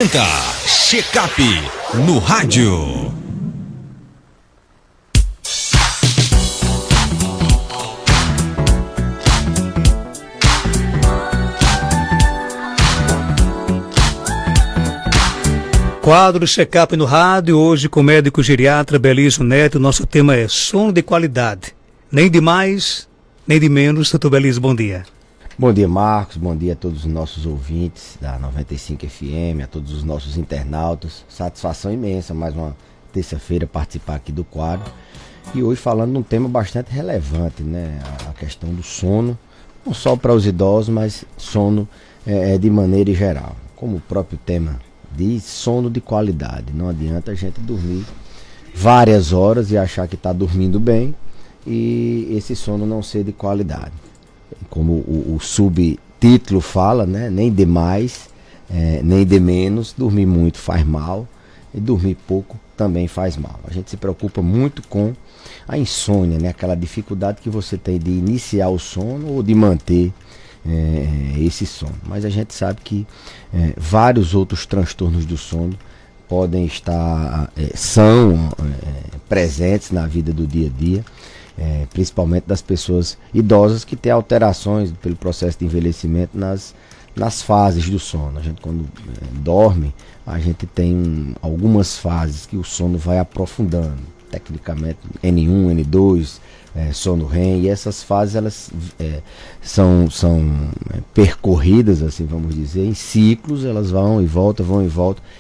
Checkup no rádio. Quadro Checkup no rádio, hoje com o médico geriatra Belísio Neto. Nosso tema é sono de qualidade. Nem de mais, nem de menos. Doutor Belísio, bom dia. Bom dia, Marcos. Bom dia a todos os nossos ouvintes da 95 FM, a todos os nossos internautas. Satisfação imensa, mais uma terça-feira, participar aqui do quadro. E hoje falando de um tema bastante relevante, né? A questão do sono, não só para os idosos, mas sono de maneira geral. Como o próprio tema diz, sono de qualidade. Não adianta a gente dormir várias horas e achar que está dormindo bem e esse sono não ser de qualidade. Como o subtítulo fala, né? Nem de mais, nem de menos. Dormir muito faz mal e dormir pouco também faz mal. A gente se preocupa muito com a insônia, né? Aquela dificuldade que você tem de iniciar o sono ou de manter esse sono. Mas a gente sabe que vários outros transtornos do sono podem estar, são presentes na vida do dia a dia. Principalmente das pessoas idosas que têm alterações pelo processo de envelhecimento nas fases do sono. A gente quando dorme, a gente tem algumas fases que o sono vai aprofundando, tecnicamente N1, N2, sono REM, e essas fases elas são percorridas, assim vamos dizer, em ciclos. Elas vão e voltam,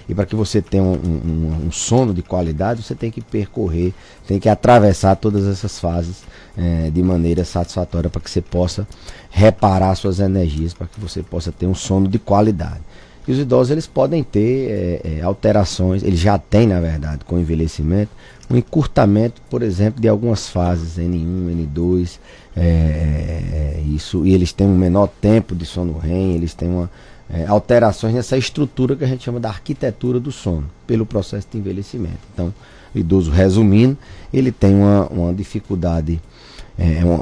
e para que você tenha um sono de qualidade, você tem que percorrer, tem que atravessar todas essas fases de maneira satisfatória, para que você possa reparar suas energias, para que você possa ter um sono de qualidade. E os idosos eles podem ter alterações, eles já têm, na verdade, com o envelhecimento, um encurtamento, por exemplo, de algumas fases, N1, N2, isso, e eles têm um menor tempo de sono REM, eles têm alterações nessa estrutura que a gente chama da arquitetura do sono, pelo processo de envelhecimento. Então, o idoso, resumindo, ele tem uma dificuldade,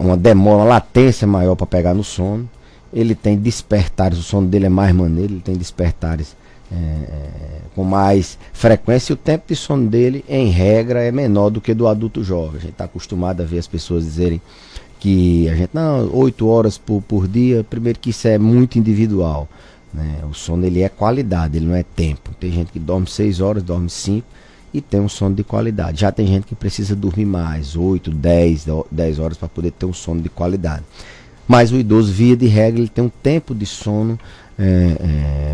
uma demora, uma latência maior para pegar no sono. Ele tem despertares, o sono dele é mais maneiro, ele tem despertares com mais frequência, e o tempo de sono dele, em regra, é menor do que do adulto jovem. A gente está acostumado a ver as pessoas dizerem que a gente, não, 8 horas por dia. Primeiro que isso é muito individual, né? O sono ele é qualidade, ele não é tempo. Tem gente que dorme 6 horas, dorme 5 e tem um sono de qualidade. Já tem gente que precisa dormir mais, 8, 10 horas para poder ter um sono de qualidade. Mas o idoso, via de regra, ele tem um tempo de sono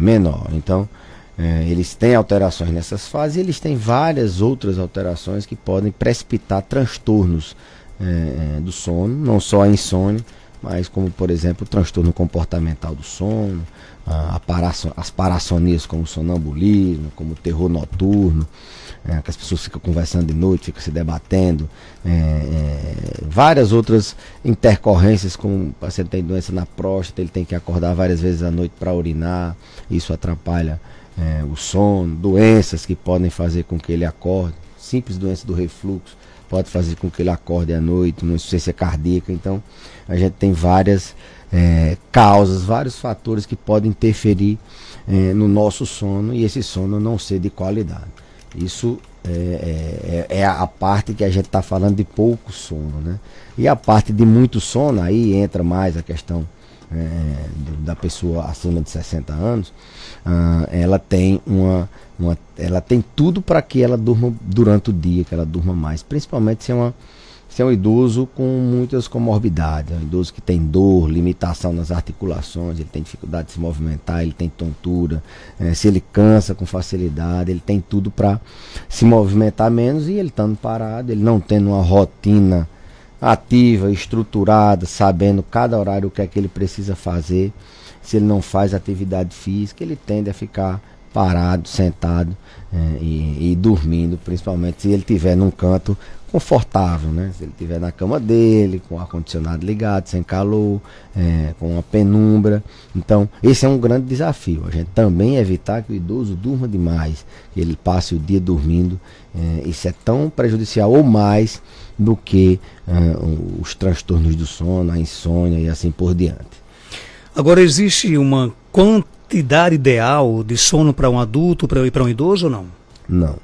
menor. Então, eles têm alterações nessas fases, e eles têm várias outras alterações que podem precipitar transtornos do sono, não só a insônia, mas como, por exemplo, o transtorno comportamental do sono, as parassonias, como o sonambulismo, como o terror noturno, que as pessoas ficam conversando de noite, ficam se debatendo, várias outras intercorrências, como o paciente tem doença na próstata, ele tem que acordar várias vezes à noite para urinar, isso atrapalha o sono. Doenças que podem fazer com que ele acorde, simples doença do refluxo pode fazer com que ele acorde à noite, uma insuficiência cardíaca. Então a gente tem várias causas, vários fatores que podem interferir no nosso sono, e esse sono não ser de qualidade. Isso é a parte que a gente está falando de pouco sono, né? E a parte de muito sono, aí entra mais a questão da pessoa acima de 60 anos. Ela tem ela tem tudo para que ela durma durante o dia, que ela durma mais, principalmente se é um idoso com muitas comorbidades, um idoso que tem dor, limitação nas articulações, ele tem dificuldade de se movimentar, ele tem tontura, se ele cansa com facilidade, ele tem tudo para se movimentar menos, e ele estando parado, ele não tendo uma rotina ativa, estruturada, sabendo cada horário o que é que ele precisa fazer. Se ele não faz atividade física, ele tende a ficar parado, sentado e dormindo, principalmente se ele estiver num canto confortável, né? Se ele estiver na cama dele, com o ar-condicionado ligado, sem calor, com uma penumbra. Então, esse é um grande desafio. A gente também evitar que o idoso durma demais, que ele passe o dia dormindo. Isso é tão prejudicial ou mais do que os transtornos do sono, a insônia e assim por diante. Agora, existe uma quantidade ideal de sono para um adulto e para um idoso ou não? Não.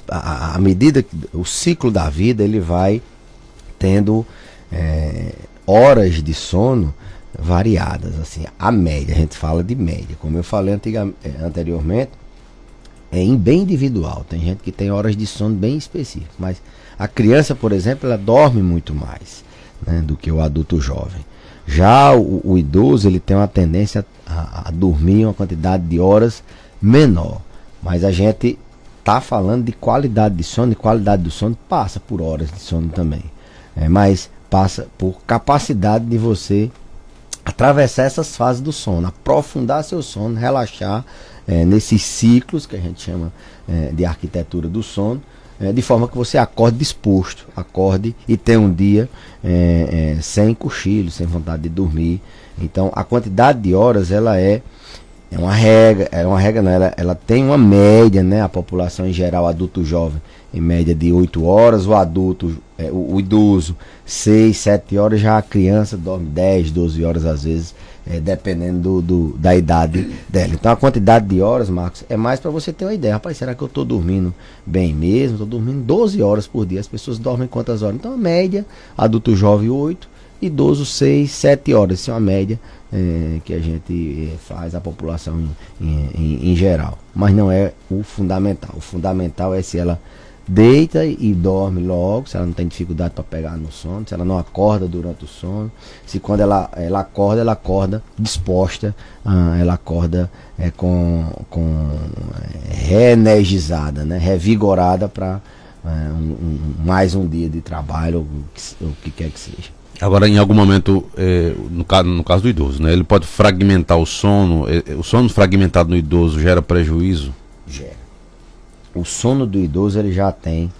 À medida que o ciclo da vida, ele vai tendo horas de sono variadas, assim, a média, a gente fala de média, como eu falei anteriormente, bem individual, tem gente que tem horas de sono bem específicas, mas a criança, por exemplo, ela dorme muito mais, né, do que o adulto jovem. Já o idoso, ele tem uma tendência a dormir uma quantidade de horas menor, mas a gente está falando de qualidade de sono, e qualidade do sono passa por horas de sono também, mas passa por capacidade de você atravessar essas fases do sono, aprofundar seu sono, relaxar nesses ciclos que a gente chama de arquitetura do sono, de forma que você acorde disposto, acorde e tenha um dia sem cochilo, sem vontade de dormir. Então a quantidade de horas ela é uma regra, não, ela tem uma média, né? A população em geral, adulto jovem, em média de 8 horas, o adulto, o idoso 6, 7 horas, já a criança dorme 10, 12 horas às vezes, dependendo da idade dela. Então a quantidade de horas, Marcos, é mais para você ter uma ideia. Rapaz, será que eu estou dormindo bem mesmo? Estou dormindo 12 horas por dia. As pessoas dormem quantas horas? Então a média, adulto jovem 8, idoso 6, 7 horas. Isso é uma média que a gente faz a população em geral. Mas não é o fundamental. O fundamental é se ela deita e dorme logo, se ela não tem dificuldade para pegar no sono, se ela não acorda durante o sono, se quando ela acorda disposta, ela acorda reenergizada, né, revigorada para mais um dia de trabalho, ou o que quer que seja. Agora, em algum momento, no caso do idoso, né, ele pode fragmentar o sono. O sono fragmentado no idoso gera prejuízo? Gera. O sono do idoso, ele já tem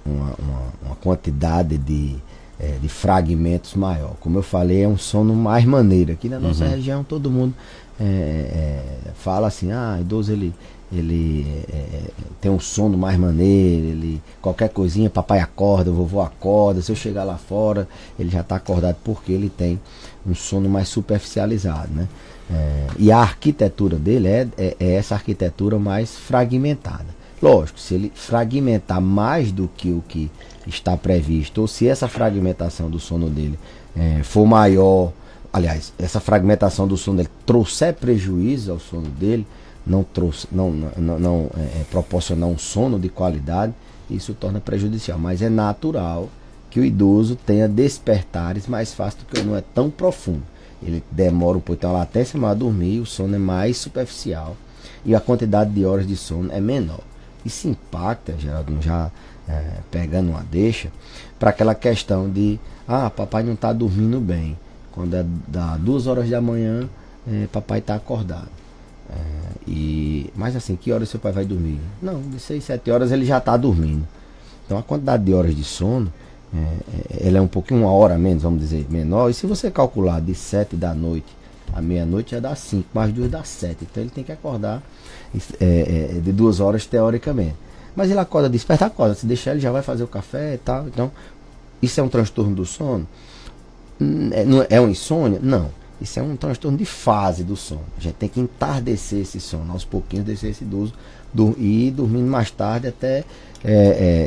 uma quantidade de fragmentos maior. Como eu falei, é um sono mais maneiro. Aqui na nossa região, todo mundo fala assim, idoso ele tem um sono mais maneiro, qualquer coisinha, papai acorda, vovô acorda, se eu chegar lá fora, ele já está acordado, porque ele tem um sono mais superficializado, né? E a arquitetura dele é essa arquitetura mais fragmentada. Lógico, se ele fragmentar mais do que o que está previsto, ou se essa fragmentação do sono dele for maior, aliás, essa fragmentação do sono dele trouxer prejuízo ao sono dele, não proporcionar um sono de qualidade, isso torna prejudicial. Mas é natural que o idoso tenha despertares mais fácil, porque não é tão profundo. Ele demora um pouco, tem uma latência maior a dormir, o sono é mais superficial e a quantidade de horas de sono é menor. Isso impacta, Geraldinho, já pegando uma deixa, para aquela questão de papai não está dormindo bem. Quando dá 2 horas da manhã, papai está acordado. Mas assim, que horas seu pai vai dormir? Não, de 6, 7 horas ele já está dormindo. Então a quantidade de horas de sono, ela é um pouquinho, 1 hora menos, vamos dizer, menor. E se você calcular de 7 da noite à meia-noite, já dá 5, mais 2 dá 7. Então ele tem que acordar de 2 horas teoricamente. Mas ele acorda, desperta, acorda. Se deixar, ele já vai fazer o café e tal. Então, isso é um transtorno do sono? É uma insônia? Não. Isso é um transtorno de fase do sono. A gente tem que entardecer esse sono, aos pouquinhos deixar esse idoso e ir dormindo mais tarde, até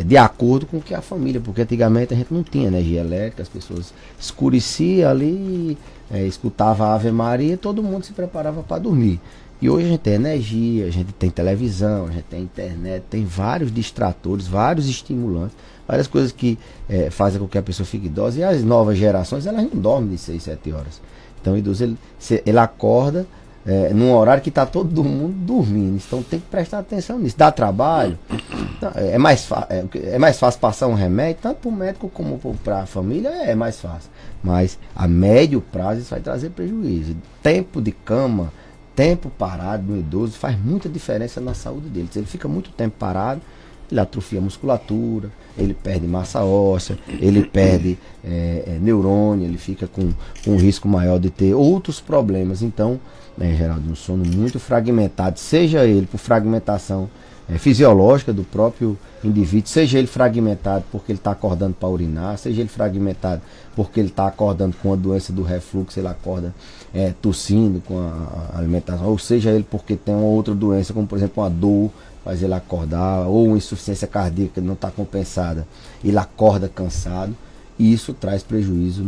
de acordo com o que a família, porque antigamente a gente não tinha energia elétrica, as pessoas escureciam ali, escutava a Ave Maria e todo mundo se preparava para dormir. E hoje a gente tem energia, a gente tem televisão, a gente tem internet, tem vários distratores, vários estimulantes, várias coisas que fazem com que a pessoa fique idosa. E as novas gerações, elas não dormem de 6, 7 horas. Então o idoso, ele acorda num horário que está todo mundo dormindo. Então tem que prestar atenção nisso. Dá trabalho. É mais fácil passar um remédio, tanto para o médico como para a família, é mais fácil. Mas a médio prazo isso vai trazer prejuízo. Tempo de cama, tempo parado no idoso faz muita diferença na saúde dele. Se ele fica muito tempo parado, ele atrofia a musculatura, ele perde massa óssea, ele perde neurônio, ele fica com um risco maior de ter outros problemas. Então, Geraldo, um sono muito fragmentado, seja ele por fragmentação fisiológica do próprio indivíduo, seja ele fragmentado porque ele está acordando para urinar, seja ele fragmentado porque ele está acordando com a doença do refluxo, ele acorda tossindo com a alimentação, ou seja ele porque tem uma outra doença, como por exemplo uma dor, faz ele acordar, ou uma insuficiência cardíaca que não está compensada, ele acorda cansado, e isso traz prejuízo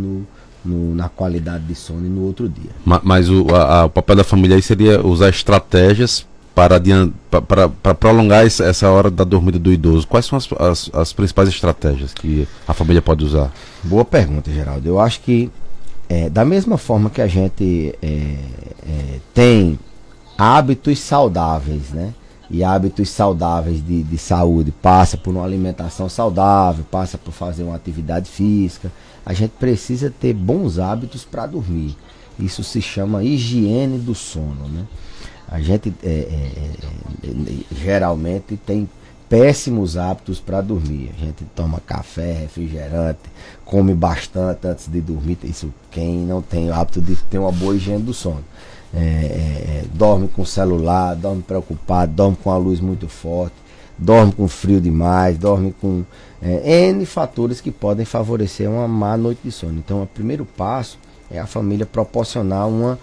na qualidade de sono e no outro dia. Mas o papel da família aí seria usar estratégias para prolongar essa hora da dormida do idoso. Quais são as principais estratégias que a família pode usar? Boa pergunta, Geraldo. Eu acho que da mesma forma que a gente tem hábitos saudáveis, né? E hábitos saudáveis de saúde, passa por uma alimentação saudável, passa por fazer uma atividade física, a gente precisa ter bons hábitos para dormir. Isso se chama higiene do sono, né? A gente geralmente tem péssimos hábitos para dormir. A gente toma café, refrigerante, come bastante antes de dormir. Isso quem não tem o hábito de ter uma boa higiene do sono. Dorme com o celular, dorme preocupado, dorme com a luz muito forte, dorme com frio demais, dorme com N fatores que podem favorecer uma má noite de sono. Então o primeiro passo é a família proporcionar uma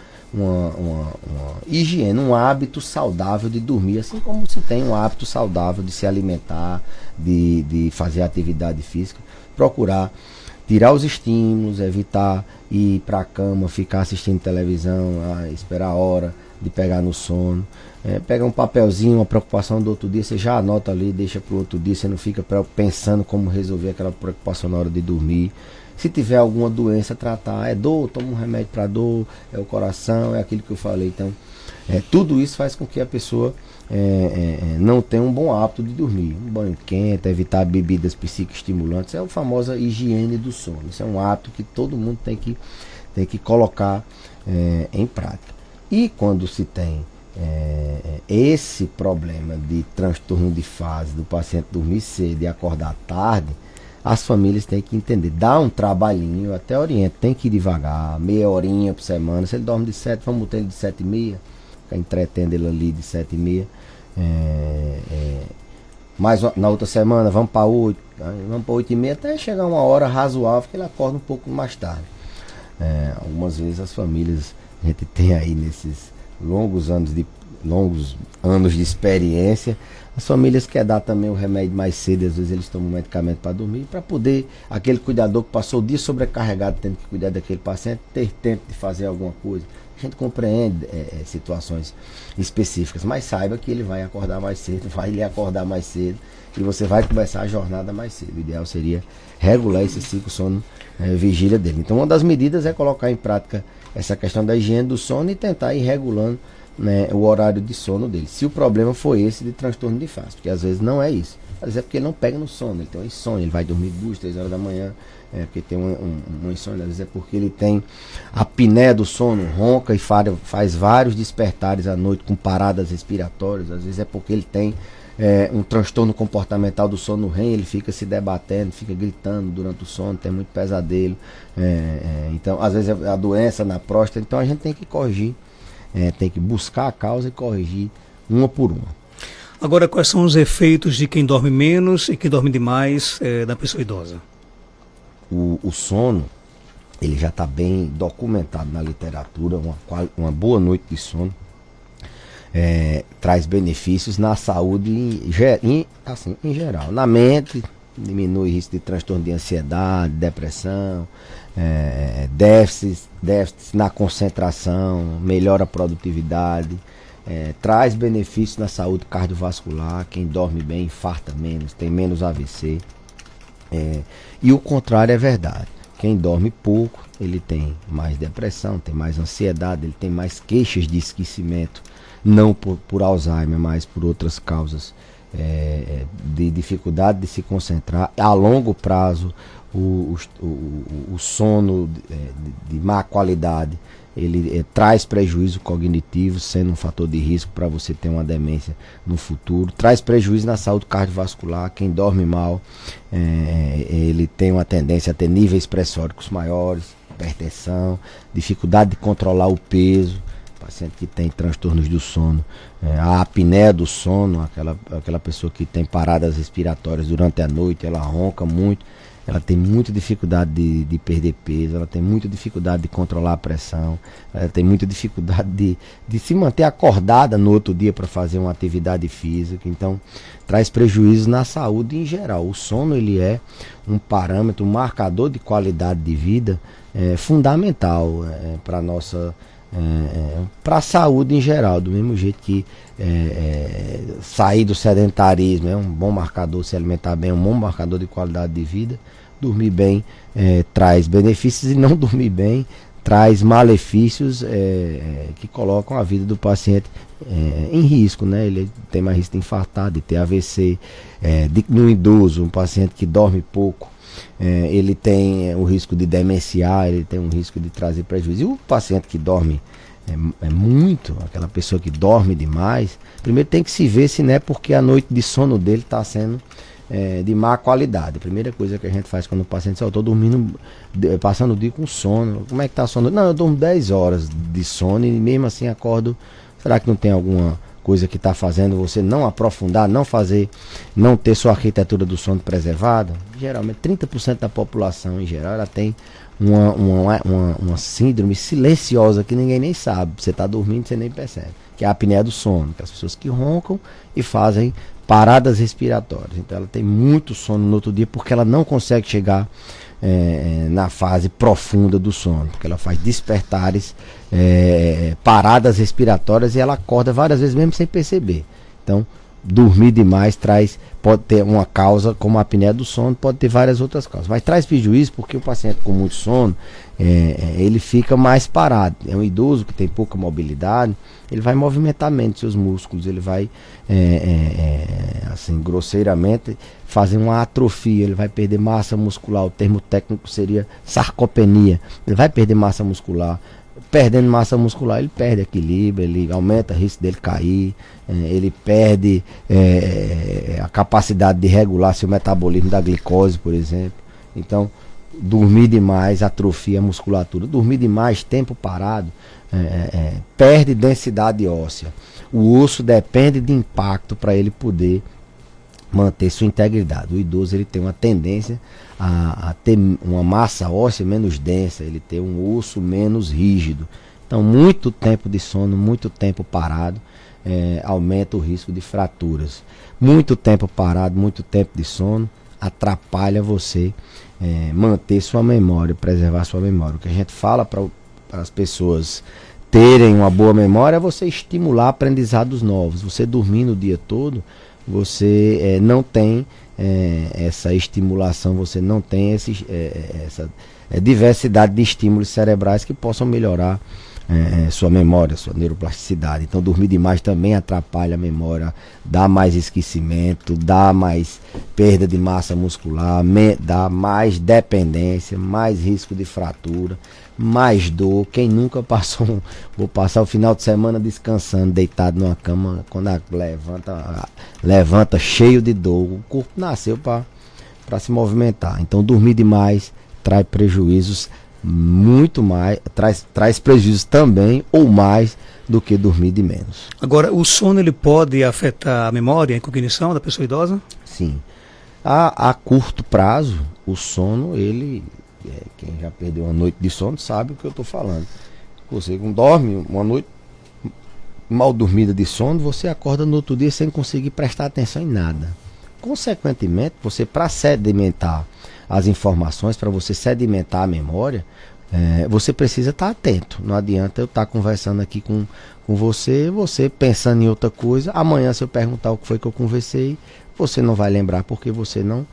higiene, um hábito saudável de dormir, assim como se tem um hábito saudável de se alimentar, de fazer atividade física, procurar tirar os estímulos, evitar ir para a cama, ficar assistindo televisão, esperar a hora de pegar no sono. Pega um papelzinho, uma preocupação do outro dia, você já anota ali, deixa para o outro dia, você não fica pensando como resolver aquela preocupação na hora de dormir. Se tiver alguma doença, tratar, dor, toma um remédio para dor, é o coração, é aquilo que eu falei. Então, tudo isso faz com que a pessoa não tenha um bom hábito de dormir. Um banho quente, evitar bebidas psicoestimulantes, é a famosa higiene do sono. Isso é um hábito que todo mundo tem que colocar em prática. E quando se tem esse problema de transtorno de fase, do paciente dormir cedo e acordar tarde, as famílias têm que entender, dá um trabalhinho, eu até oriento, tem que ir devagar, meia horinha por semana. Se ele dorme de 7, vamos botar ele de 7h30, ficar entretendo ele ali de 7h30. Mas na outra semana vamos para 8, vamos para 8h30 até chegar uma hora razoável que ele acorda um pouco mais tarde. Algumas vezes as famílias, a gente tem aí nesses longos anos de experiência, as famílias querem dar também o remédio mais cedo, às vezes eles tomam um medicamento para dormir, para poder, aquele cuidador que passou o dia sobrecarregado tendo que cuidar daquele paciente, ter tempo de fazer alguma coisa. A gente compreende situações específicas, mas saiba que ele vai acordar mais cedo, vai lhe acordar mais cedo, e você vai começar a jornada mais cedo. O ideal seria regular esse ciclo sono vigília dele. Então uma das medidas é colocar em prática essa questão da higiene do sono e tentar ir regulando, né, o horário de sono dele. Se o problema for esse de transtorno de fase, porque às vezes não é isso. Às vezes é porque ele não pega no sono, ele tem um insônia, ele vai dormir 2, 3 horas da manhã, porque tem uma insônia. Às vezes é porque ele tem a apneia do sono, ronca e faz vários despertares à noite com paradas respiratórias. Às vezes é porque ele tem um transtorno comportamental do sono REM, ele fica se debatendo, fica gritando durante o sono, tem muito pesadelo. Então, às vezes é a doença na próstata, então a gente tem que corrigir. Tem que buscar a causa e corrigir uma por uma. Agora, quais são os efeitos de quem dorme menos e quem dorme demais da pessoa idosa? O sono, ele já está bem documentado na literatura. Uma boa noite de sono traz benefícios na saúde em geral. Na mente, diminui o risco de transtorno de ansiedade, depressão, déficits na concentração, melhora a produtividade, traz benefícios na saúde cardiovascular. Quem dorme bem infarta menos, tem menos AVC. E o contrário é verdade. Quem dorme pouco, ele tem mais depressão, tem mais ansiedade, ele tem mais queixas de esquecimento, não por Alzheimer, mas por outras causas de dificuldade de se concentrar. A longo prazo, o sono de má qualidade, ele traz prejuízo cognitivo, sendo um fator de risco para você ter uma demência no futuro. Traz prejuízo na saúde cardiovascular. Quem dorme mal, ele tem uma tendência a ter níveis pressóricos maiores, hipertensão, dificuldade de controlar o peso. O paciente que tem transtornos do sono, a apneia do sono, aquela pessoa que tem paradas respiratórias durante a noite, ela ronca muito, ela tem muita dificuldade de perder peso, ela tem muita dificuldade de controlar a pressão, ela tem muita dificuldade de se manter acordada no outro dia para fazer uma atividade física. Então traz prejuízos na saúde em geral. O sono, ele é um parâmetro, um marcador de qualidade de vida fundamental para nossa para a saúde em geral, do mesmo jeito que sair do sedentarismo é um bom marcador, se alimentar bem é um bom marcador de qualidade de vida. Dormir bem traz benefícios, e não dormir bem traz malefícios que colocam a vida do paciente em risco, né? Ele tem mais risco de infartar, de ter AVC, no idoso, um paciente que dorme pouco, ele tem o risco de demenciar, ele tem um risco de trazer prejuízo. E o paciente que dorme muito, aquela pessoa que dorme demais, primeiro tem que se ver se não é porque a noite de sono dele está sendo de má qualidade. A primeira coisa que a gente faz quando o paciente diz: eu estou dormindo, passando o dia com sono, como é que está o sono? Não, eu durmo 10 horas de sono e mesmo assim acordo. Será que não tem alguma coisa que está fazendo você não aprofundar, não ter sua arquitetura do sono preservada? Geralmente 30% da população em geral, ela tem uma síndrome silenciosa que ninguém nem sabe. Você está dormindo e você nem percebe, que é a apneia do sono, que as pessoas que roncam e fazem paradas respiratórias. Então ela tem muito sono no outro dia porque ela não consegue chegar na fase profunda do sono, porque ela faz despertares, paradas respiratórias, e ela acorda várias vezes mesmo sem perceber. Então dormir demais pode ter uma causa como a apneia do sono, pode ter várias outras causas, mas traz prejuízo porque o paciente com muito sono ele fica mais parado. É um idoso que tem pouca mobilidade, ele vai movimentar menos seus músculos, ele vai assim, grosseiramente fazer uma atrofia, ele vai perder massa muscular. O termo técnico seria sarcopenia. Ele vai perder massa muscular. Perdendo massa muscular, ele perde equilíbrio, ele aumenta o risco dele cair, ele perde a capacidade de regular seu metabolismo da glicose, por exemplo. Então, dormir demais atrofia a musculatura. Dormir demais, tempo parado, perde densidade óssea. O osso depende de impacto para ele poder manter sua integridade. O idoso, ele tem uma tendência a ter uma massa óssea menos densa, ele ter um osso menos rígido. Então muito tempo de sono, muito tempo parado aumenta o risco de fraturas. Muito tempo parado, muito tempo de sono atrapalha você manter sua memória, preservar sua memória. O que a gente fala para as pessoas terem uma boa memória é você estimular aprendizados novos. Você dormindo o dia todo, você não tem essa estimulação, você não tem essa diversidade de estímulos cerebrais que possam melhorar sua memória, sua neuroplasticidade. Então dormir demais também atrapalha a memória, dá mais esquecimento, dá mais perda de massa muscular, dá mais dependência, mais risco de fratura, mais dor. Quem nunca vou passar o final de semana descansando, deitado numa cama, quando levanta cheio de dor. O corpo nasceu para se movimentar. Então dormir demais traz prejuízos muito mais, traz prejuízos também ou mais do que dormir de menos. Agora, o sono, ele pode afetar a memória e a cognição da pessoa idosa? Sim. A curto prazo, o sono, ele quem já perdeu uma noite de sono sabe o que eu estou falando. Você dorme uma noite mal dormida de sono, você acorda no outro dia sem conseguir prestar atenção em nada. Consequentemente, você, para sedimentar as informações, para você sedimentar a memória, você precisa estar atento. Não adianta eu estar conversando aqui com você pensando em outra coisa. Amanhã, se eu perguntar o que foi que eu conversei, você não vai lembrar, porque você não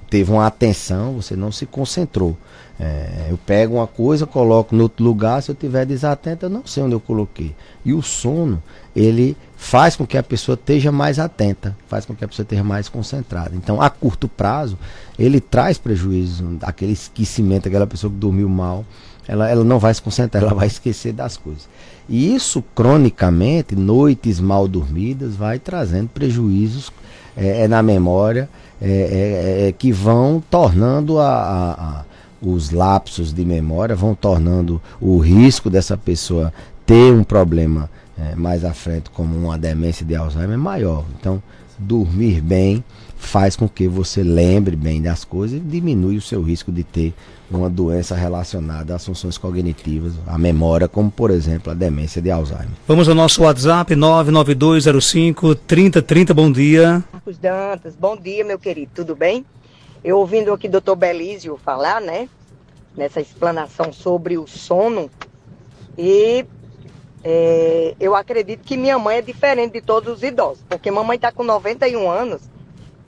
teve uma atenção, você não se concentrou. Eu pego uma coisa, coloco no outro lugar, se eu estiver desatento, eu não sei onde eu coloquei. E o sono, ele faz com que a pessoa esteja mais atenta, faz com que a pessoa esteja mais concentrada. Então, a curto prazo, ele traz prejuízo, aquele esquecimento, aquela pessoa que dormiu mal, ela não vai se concentrar, ela vai esquecer das coisas. E isso, cronicamente, noites mal dormidas, vai trazendo prejuízos na memória, que vão tornando os lapsos de memória, vão tornando o risco dessa pessoa ter um problema mais à frente, como uma demência de Alzheimer, é maior. Então, dormir bem faz com que você lembre bem das coisas e diminui o seu risco de ter uma doença relacionada às funções cognitivas, à memória, como por exemplo a demência de Alzheimer. Vamos ao nosso WhatsApp 99205-3030. Bom dia. Marcos Dantas, bom dia, meu querido, tudo bem? Eu ouvindo aqui o Dr. Belísio falar, né, nessa explanação sobre o sono, e eu acredito que minha mãe é diferente de todos os idosos, porque mamãe está com 91 anos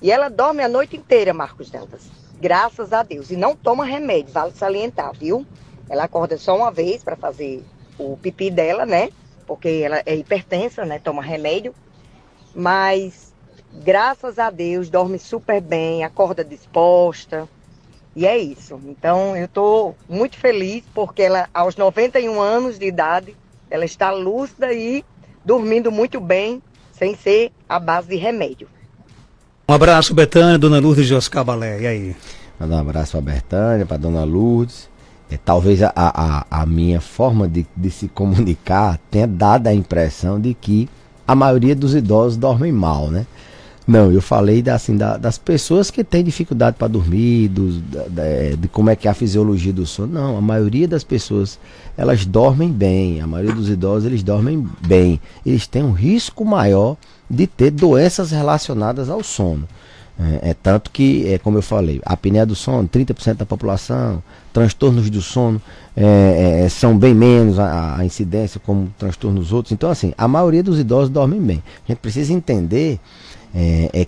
e ela dorme a noite inteira, Marcos Dantas, graças a Deus, e não toma remédio, vale salientar, viu? Ela acorda só uma vez para fazer o pipi dela, né, porque ela é hipertensa, né, toma remédio, mas graças a Deus dorme super bem, acorda disposta, e é isso. Então eu estou muito feliz porque ela, aos 91 anos de idade, ela está lúcida e dormindo muito bem, sem ser à base de remédio. Um abraço, Betânia, Dona Lourdes de Oscar Balé. E aí? Mandar um abraço para a Betânia, para a Dona Lourdes. Talvez a minha forma de se comunicar tenha dado a impressão de que a maioria dos idosos dormem mal, né? Não, eu falei das pessoas que têm dificuldade para dormir, de como é que é a fisiologia do sono. Não, a maioria das pessoas, elas dormem bem, a maioria dos idosos, eles dormem bem. Eles têm um risco maior de ter doenças relacionadas ao sono. Tanto que, como eu falei, a apneia do sono, 30% da população, transtornos do sono são bem menos a incidência como transtornos outros. Então, assim, a maioria dos idosos dormem bem. A gente precisa entender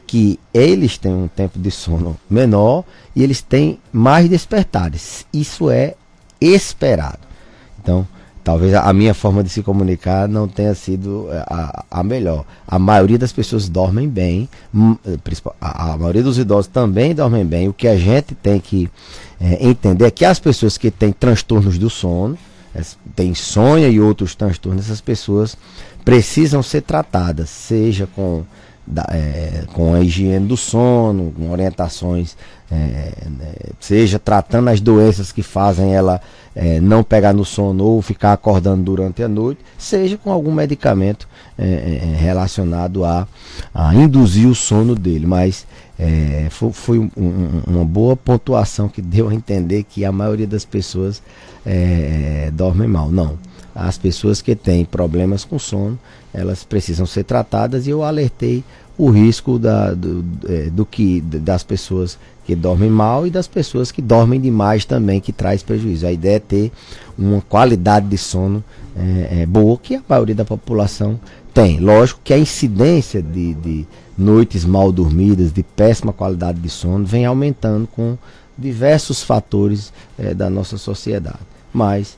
que eles têm um tempo de sono menor e eles têm mais despertares. Isso é esperado. Então, talvez a minha forma de se comunicar não tenha sido a melhor. A maioria das pessoas dormem bem, a maioria dos idosos também dormem bem. O que a gente tem que entender é que as pessoas que têm transtornos do sono, têm insônia e outros transtornos, essas pessoas precisam ser tratadas, seja com a higiene do sono, com orientações, seja tratando as doenças que fazem ela não pegar no sono ou ficar acordando durante a noite, seja com algum medicamento relacionado a induzir o sono dele. Mas foi uma boa pontuação que deu a entender que a maioria das pessoas dormem mal. Não. As pessoas que têm problemas com sono, elas precisam ser tratadas, e eu alertei o risco das pessoas que dormem mal e das pessoas que dormem demais também, que traz prejuízo. A ideia é ter uma qualidade de sono boa, que a maioria da população tem. Lógico que a incidência de noites mal dormidas, de péssima qualidade de sono, vem aumentando com diversos fatores da nossa sociedade. Mas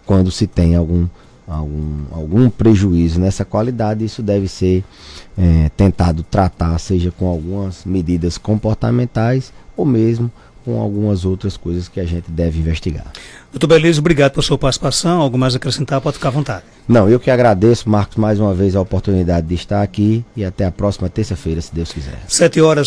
quando se tem algum prejuízo nessa qualidade, isso deve ser tentado tratar, seja com algumas medidas comportamentais ou mesmo com algumas outras coisas que a gente deve investigar. Doutor Belísio, obrigado pela sua participação. Algo mais a acrescentar, pode ficar à vontade. Não, eu que agradeço, Marcos, mais uma vez a oportunidade de estar aqui, e até a próxima terça-feira, se Deus quiser. 7h40.